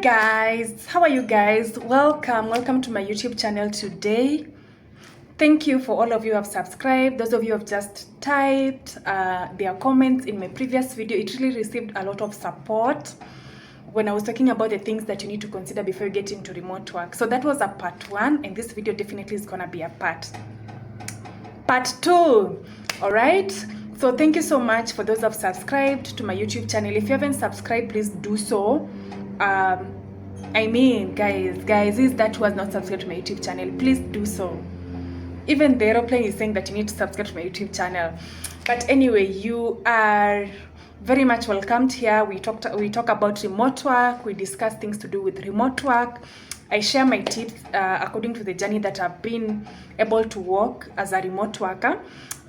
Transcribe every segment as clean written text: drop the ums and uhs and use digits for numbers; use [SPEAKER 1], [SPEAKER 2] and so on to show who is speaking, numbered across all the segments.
[SPEAKER 1] Guys, how are you guys? Welcome to my YouTube channel today. Thank you for all of you who have subscribed. Those of you who have just typed their comments in my previous video. It really received a lot of support when I was talking about the things that you need to consider before you get into remote work. So that was a part 1, and this video definitely is gonna be a part 2. All right, so thank you so much for those who have subscribed to my YouTube channel. If you haven't subscribed, please do so. I mean, guys, is that who has not subscribed to my YouTube channel, please do so. Even the aeroplane is saying that you need to subscribe to my YouTube channel. But anyway, you are very much welcomed here. We talk about remote work. We discuss things to do with remote work. I share my tips according to the journey that I've been able to walk as a remote worker,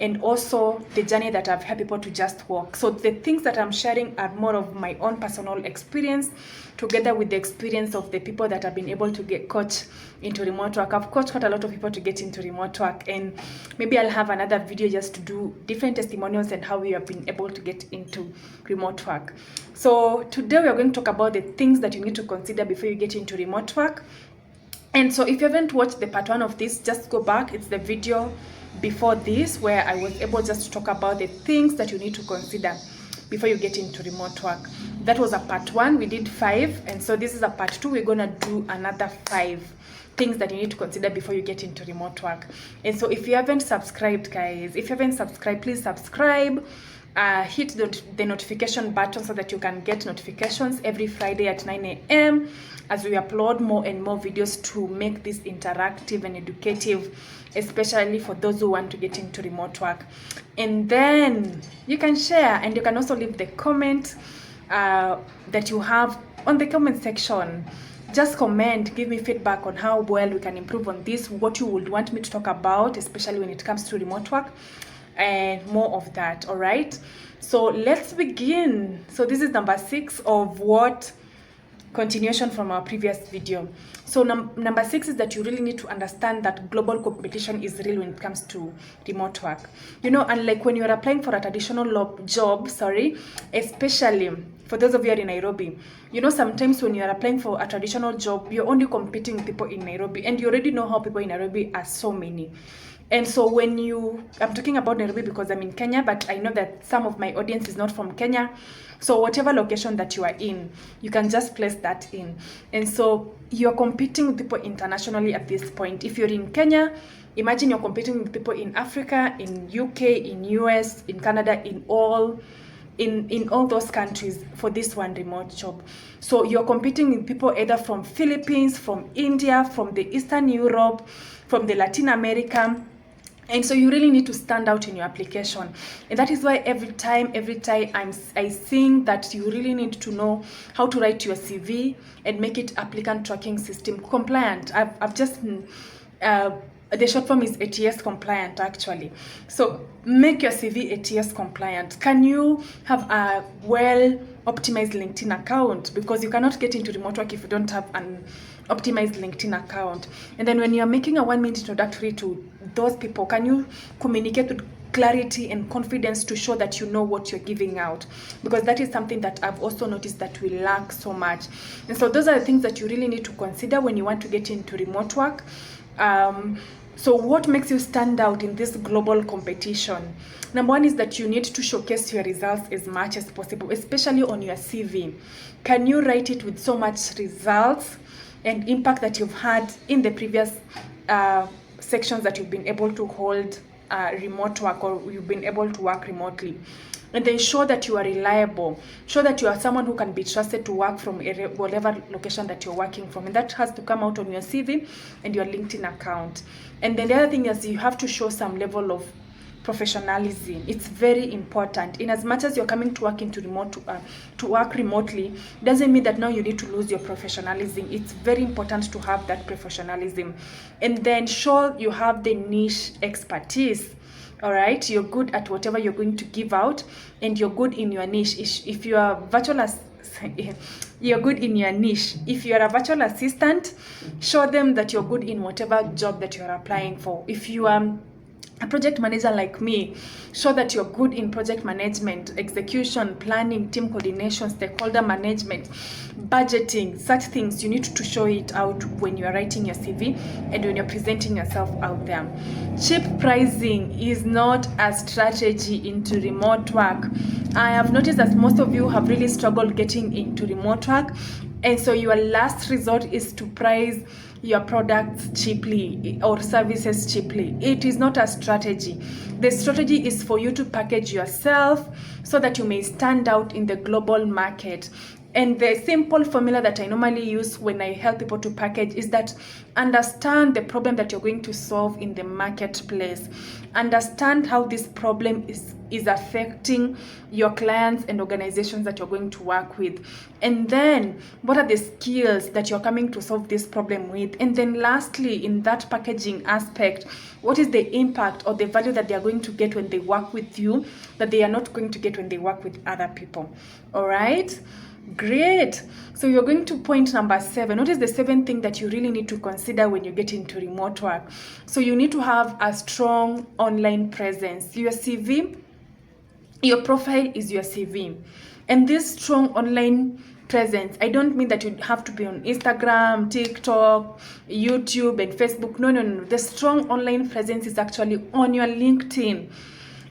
[SPEAKER 1] and also the journey that I've helped people to just walk. So the things that I'm sharing are more of my own personal experience, together with the experience of the people that have been able to get coached into remote work. I've coached quite a lot of people to get into remote work, and maybe I'll have another video just to do different testimonials and how we have been able to get into remote work. So today we are going to talk about the things that you need to consider before you get into remote work. And so if you haven't watched the part 1 of this, just go back. It's the video before this where I was able just to talk about the things that you need to consider before you get into remote work. That was a part 1. We did 5, and so this is a part 2. We're gonna do another 5 things that you need to consider before you get into remote work. And so if you haven't subscribed, guys, please subscribe. Hit the notification button so that you can get notifications every Friday at 9 a.m. as we upload more and more videos to make this interactive and educative, especially for those who want to get into remote work. And then you can share, and you can also leave the comment that you have on the comment section. Just comment, give me feedback on how well we can improve on this, what you would want me to talk about, especially when it comes to remote work, and more of that. All right, so let's begin. So this is number 6 of what continuation from our previous video. So number 6 is that you really need to understand that global competition is real when it comes to remote work. You know, unlike when you're applying for a traditional job, especially for those of you are in Nairobi, you know, sometimes when you're applying for a traditional job, you're only competing with people in Nairobi, and you already know how people in Nairobi are so many. And so when I'm talking about Nairobi because I'm in Kenya, but I know that some of my audience is not from Kenya. So whatever location that you are in, you can just place that in. And so you're competing with people internationally at this point. If you're in Kenya, imagine you're competing with people in Africa, in UK, in US, in Canada, in all those countries for this one remote job. So you're competing with people either from Philippines, from India, from the Eastern Europe, from the Latin America. And so you really need to stand out in your application. And that is why every time I think that you really need to know how to write your CV and make it applicant tracking system compliant. I've just the short form is ATS compliant, actually. So make your CV ATS compliant. Can you have a well optimized LinkedIn account? Because you cannot get into remote work if you don't have an optimized LinkedIn account. And then when you're making a 1-minute introductory to those people, can you communicate with clarity and confidence to show that you know what you're giving out? Because that is something that I've also noticed that we lack so much. And so those are the things that you really need to consider when you want to get into remote work. So what makes you stand out in this global competition? Number 1 is that you need to showcase your results as much as possible, especially on your CV. Can you write it with so much results and impact that you've had in the previous sections that you've been able to hold remote work, or you've been able to work remotely? And then show that you are reliable. Show that you are someone who can be trusted to work from whatever location that you're working from. And that has to come out on your CV and your LinkedIn account. And then the other thing is you have to show some level of professionalism. It's very important. In as much as you're coming to work to work remotely, doesn't mean that now you need to lose your professionalism. It's very important to have that professionalism. And then show you have the niche expertise. All right, you're good at whatever you're going to give out, and you're good in your niche. If you are you're good in your niche. If you're a virtual assistant, show them that you're good in whatever job that you're applying for. If you are a project manager like me, show that you're good in project management, execution, planning, team coordination, stakeholder management, budgeting, such things. You need to show it out when you're writing your CV and when you're presenting yourself out there. Cheap pricing is not a strategy into remote work. I have noticed that most of you have really struggled getting into remote work, and so your last resort is to price your products cheaply or services cheaply. It is not a strategy. The strategy is for you to package yourself so that you may stand out in the global market. And the simple formula that I normally use when I help people to package is that understand the problem that you're going to solve in the marketplace. Understand how this problem is affecting your clients and organizations that you're going to work with. And then what are the skills that you're coming to solve this problem with? And then lastly, in that packaging aspect, what is the impact or the value that they are going to get when they work with you that they are not going to get when they work with other people? All right. Great. So you're going to point number 7. What is the 7th thing that you really need to consider when you get into remote work? So you need to have a strong online presence. Your CV, your profile is your CV. And this strong online presence, I don't mean that you have to be on Instagram, TikTok, YouTube, and Facebook. No. The strong online presence is actually on your LinkedIn.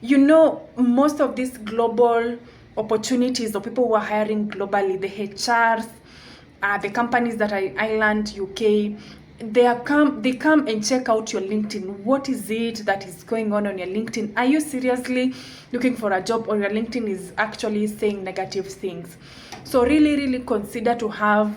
[SPEAKER 1] You know, most of these global opportunities or people who are hiring globally, the HRs, the companies that are Ireland, UK, they come and check out your LinkedIn. What is it that is going on your LinkedIn? Are you seriously looking for a job, or your LinkedIn is actually saying negative things? So really consider to have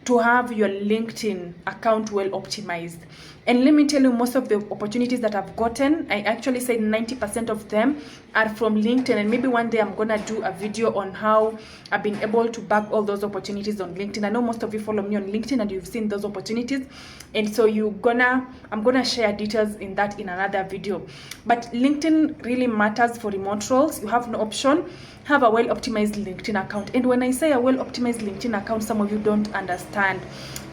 [SPEAKER 1] your LinkedIn account well optimized. And let me tell you, most of the opportunities that I've gotten, I actually say 90% of them are from LinkedIn. And maybe one day I'm gonna do a video on how I've been able to bag all those opportunities on LinkedIn. I know most of you follow me on LinkedIn and you've seen those opportunities, and so I'm gonna share details in that in another video. But LinkedIn really matters for remote roles. You have no option. Have a well-optimized LinkedIn account. And when I say a well-optimized LinkedIn account, some of you don't understand.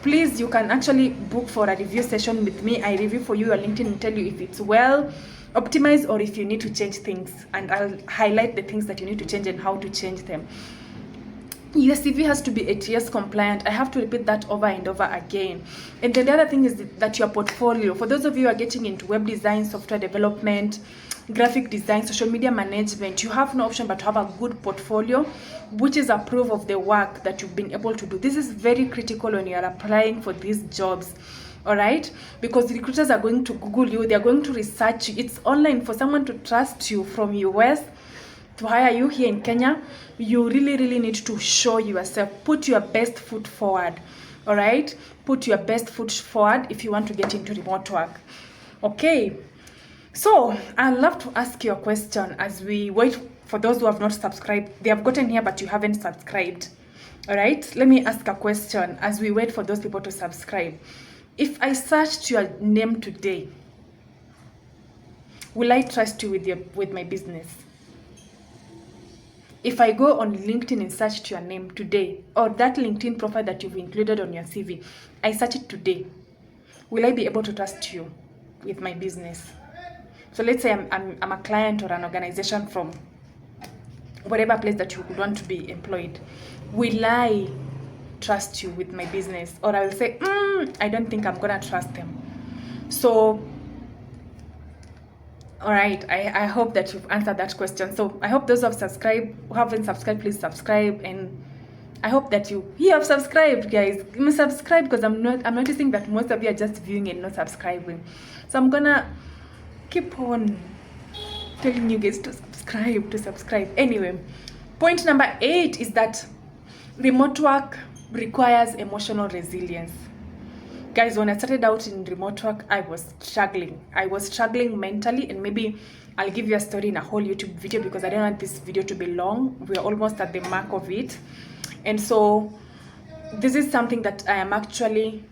[SPEAKER 1] Please, you can actually book for a review session with me. I review for you your LinkedIn and tell you if it's well optimized or if you need to change things. And I'll highlight the things that you need to change and how to change them. Your CV has to be ATS compliant. I have to repeat that over and over again. And then the other thing is that your portfolio, for those of you who are getting into web design, software development, graphic design, social media management, you have no option but to have a good portfolio, which is a proof of the work that you've been able to do. This is very critical when you are applying for these jobs. All right, because recruiters are going to Google you, they're going to research you. It's online. For someone to trust you from US to hire you here in Kenya, you really need to show yourself. Put your best foot forward. All right, put your best foot forward if you want to get into remote work. Okay, so I'd love to ask you a question as we wait for those who have not subscribed. They have gotten here but you haven't subscribed. All right, let me ask a question as we wait for those people to subscribe. If I searched your name today, will I trust you with my business? If I go on LinkedIn and search your name today, or that LinkedIn profile that you've included on your CV, I search it today, will I be able to trust you with my business? So let's say I'm a client or an organization from whatever place that you would want to be employed. Will I trust you with my business? Or I will say, I don't think I'm gonna trust them. So all right, I hope that you've answered that question. So I hope those who haven't subscribed, please subscribe. And I hope that you have subscribed, guys. Subscribe, because I'm noticing that most of you are just viewing and not subscribing. So I'm gonna keep on telling you guys to subscribe. Anyway, point number 8 is that remote work requires emotional resilience. Guys, when I started out in remote work, I was struggling mentally, and maybe I'll give you a story in a whole YouTube video because I don't want this video to be long. We're almost at the mark of it. And so this is something that I am actually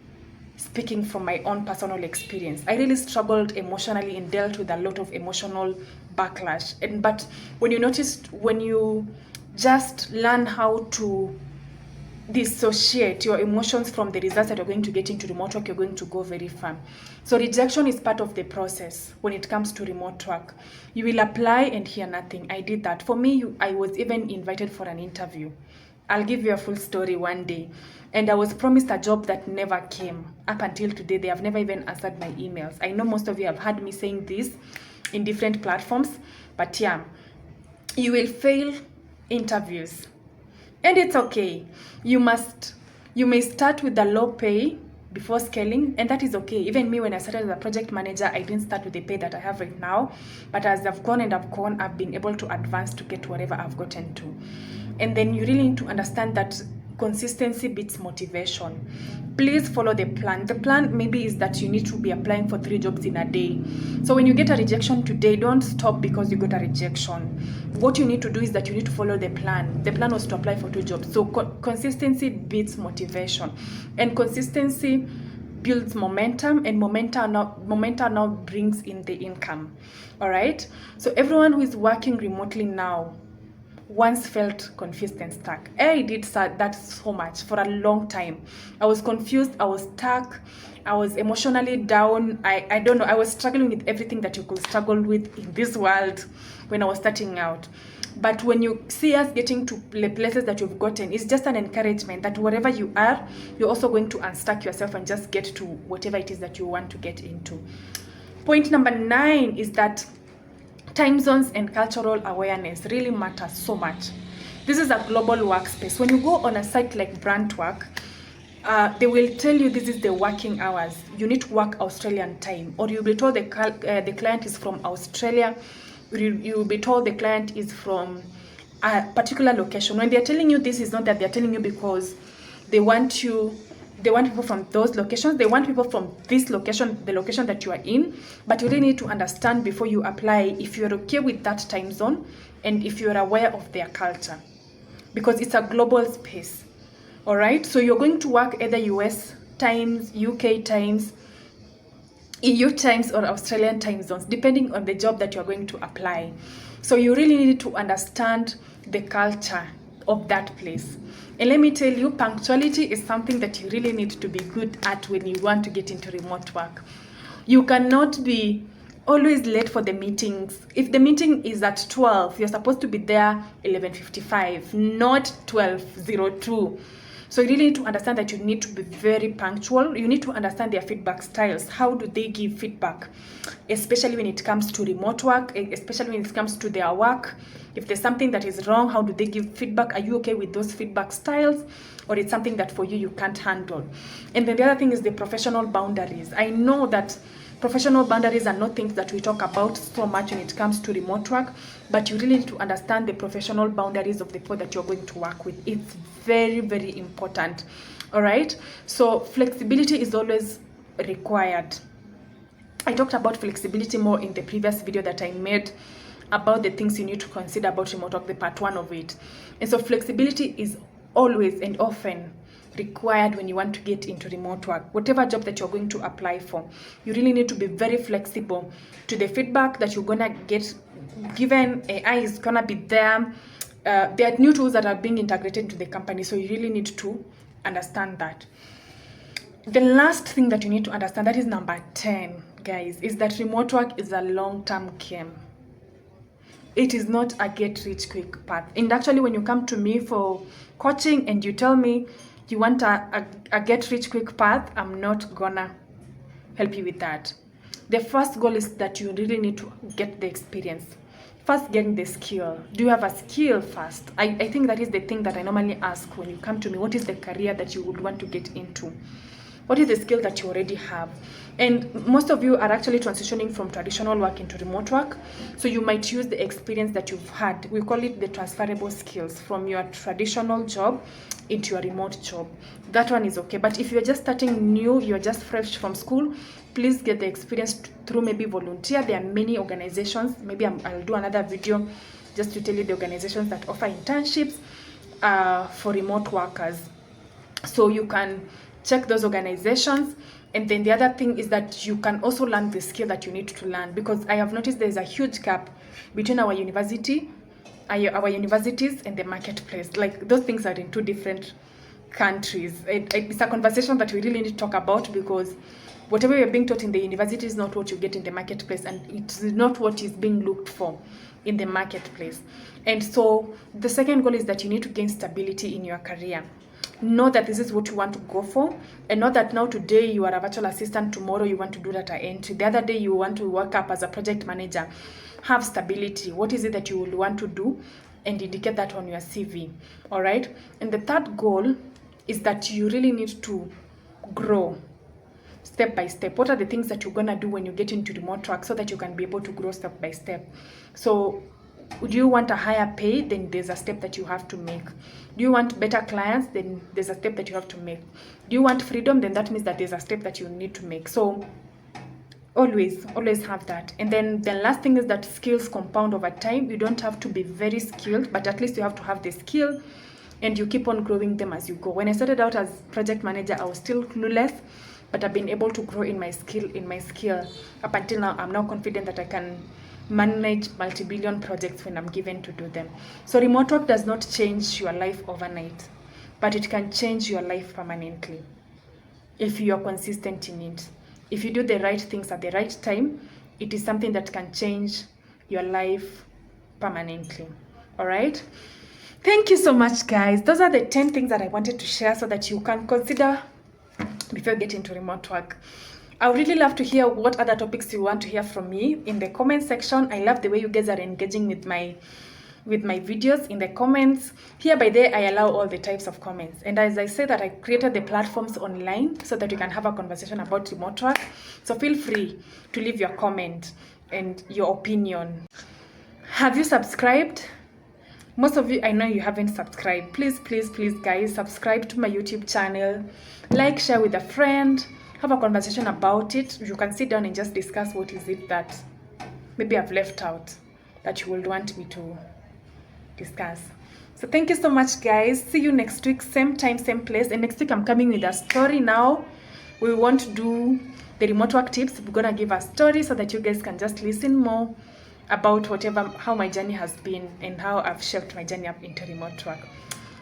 [SPEAKER 1] speaking from my own personal experience. I really struggled emotionally and dealt with a lot of emotional backlash. But when you just learn how to dissociate your emotions from the results that you're going to get into remote work, you're going to go very far. So rejection is part of the process when it comes to remote work. You will apply and hear nothing. I did that. For me, I was even invited for an interview. I'll give you a full story one day. And I was promised a job that never came. Up until today, they have never even answered my emails. I know most of you have heard me saying this in different platforms, but yeah, you will fail interviews. And it's okay. You may start with the low pay before scaling, and that is okay. Even me, when I started as a project manager, I didn't start with the pay that I have right now, but as I've gone, I've been able to advance to get wherever I've gotten to. And then you really need to understand that consistency beats motivation. Please follow the plan. The plan maybe is that you need to be applying for 3 jobs in a day. So when you get a rejection today, don't stop because you got a rejection. What you need to do is that you need to follow the plan. The plan was to apply for 2 jobs. So consistency beats motivation, and consistency builds momentum, and momentum now brings in the income. All right, so everyone who is working remotely now once felt confused and stuck. I did that so much for a long time. I was confused, I was stuck, I was emotionally down. I don't know, I was struggling with everything that you could struggle with in this world when I was starting out. But when you see us getting to the places that you've gotten, it's just an encouragement that wherever you are, you're also going to unstuck yourself and just get to whatever it is that you want to get into. Point number 9 is that time zones and cultural awareness really matter so much. This is a global workspace. When you go on a site like Brandtwork, they will tell you this is the working hours. You need to work Australian time, or you'll be told the client is from Australia. You'll be told the client is from a particular location. When they're telling you this, is not that they're telling you because they want people from those locations. They want people from this location, the location that you are in. But you really need to understand before you apply if you're okay with that time zone and if you're aware of their culture, because it's a global space. All right, so you're going to work either US times, UK times, EU times, or Australian time zones, depending on the job that you're going to apply. So you really need to understand the culture of that place. And let me tell you, punctuality is something that you really need to be good at when you want to get into remote work. You cannot be always late for the meetings. If the meeting is at 12, you're supposed to be there 11:55, not 12:02. So you really need to understand that you need to be very punctual. You need to understand their feedback styles. How do they give feedback? Especially when it comes to remote work, especially when it comes to their work. If there's something that is wrong, how do they give feedback? Are you okay with those feedback styles? Or it's something that for you can't handle? And then the other thing is the professional boundaries. I know that professional boundaries are not things that we talk about so much when it comes to remote work, but you really need to understand the professional boundaries of the people that you're going to work with. It's very, very important. All right, so flexibility is always required. I talked about flexibility more in the previous video that I made about the things you need to consider about remote work, the part 1 of it. And so flexibility is always and often required when you want to get into remote work. Whatever job that you're going to apply for, you really need to be very flexible to the feedback that you're gonna get given. AI is gonna be there. There are new tools that are being integrated into the company, so you really need to understand that. The last thing that you need to understand, that is number 10, guys, is that remote work is a long-term game. It is not a get-rich-quick path. And actually, when you come to me for coaching and you tell me you want a get-rich-quick path, I'm not gonna help you with that. The first goal is that you really need to get the experience. First, getting the skill. Do you have a skill first? I think that is the thing that I normally ask when you come to me. What is the career that you would want to get into? What is the skill that you already have? And most of you are actually transitioning from traditional work into remote work. So you might use the experience that you've had. We call it the transferable skills from your traditional job into your remote job. That one is okay. But if you're just starting new, you're just fresh from school, please get the experience through maybe volunteer. There are many organizations. Maybe I'll do another video just to tell you the organizations that offer internships for remote workers. So you can check those organizations. And then the other thing is that you can also learn the skill that you need to learn, because I have noticed there's a huge gap between our universities and the marketplace. Like, those things are in two different countries. It's a conversation that we really need to talk about, because whatever you're being taught in the university is not what you get in the marketplace, and it's not what is being looked for in the marketplace. And so the second goal is that you need to gain stability in your career. Know that this is what you want to go for, and not that now today you are a virtual assistant, tomorrow you want to do data entry, the other day you want to work up as a project manager. Have stability. What is it that you will want to do, and indicate that on your CV. All right. And the third goal is that you really need to grow step by step. What are the things that you're gonna do when you get into remote work, so that you can be able to grow step by step? So do you want a higher pay? Then there's a step that you have to make. Do you want better clients? Then there's a step that you have to make. Do you want freedom? Then that means that there's a step that you need to make. So always have that. And then the last thing is that skills compound over time. You don't have to be very skilled, but at least you have to have the skill, and you keep on growing them as you go. When I started out as project manager, I was still clueless, but I've been able to grow in my skill up until now. I'm now confident that I can manage multi-billion projects when I'm given to do them. So remote work does not change your life overnight, but it can change your life permanently if you are consistent in it. If you do the right things at the right time, it is something that can change your life permanently. All right. Thank you so much, guys. Those are the 10 things that I wanted to share, so that you can consider before you get into remote work. I would really love to hear what other topics you want to hear from me in the comment section. I love the way you guys are engaging with my videos in the comments. Here by there, I allow all the types of comments. And as I say that, I created the platforms online so that you can have a conversation about remote work. So feel free to leave your comment and your opinion. Have you subscribed? Most of you, I know you haven't subscribed. Please guys, subscribe to my YouTube channel. Like, share with a friend. Have a conversation about it. You can sit down and just discuss what is it that maybe I've left out that you would want me to discuss. So thank you so much, guys. See you next week, same time, same place. And next week I'm coming with a story. Now we want to do the remote work tips. We're gonna give a story so that you guys can just listen more about how my journey has been and how I've shaped my journey up into remote work.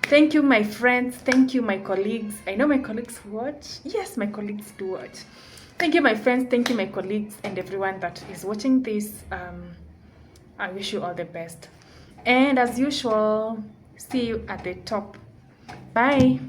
[SPEAKER 1] Thank you, my friends. Thank you, my colleagues. I know my colleagues watch. Yes, my colleagues do watch. Thank you, my friends. Thank you, my colleagues, and everyone that is watching this. I wish you all the best. And as usual, see you at the top. Bye.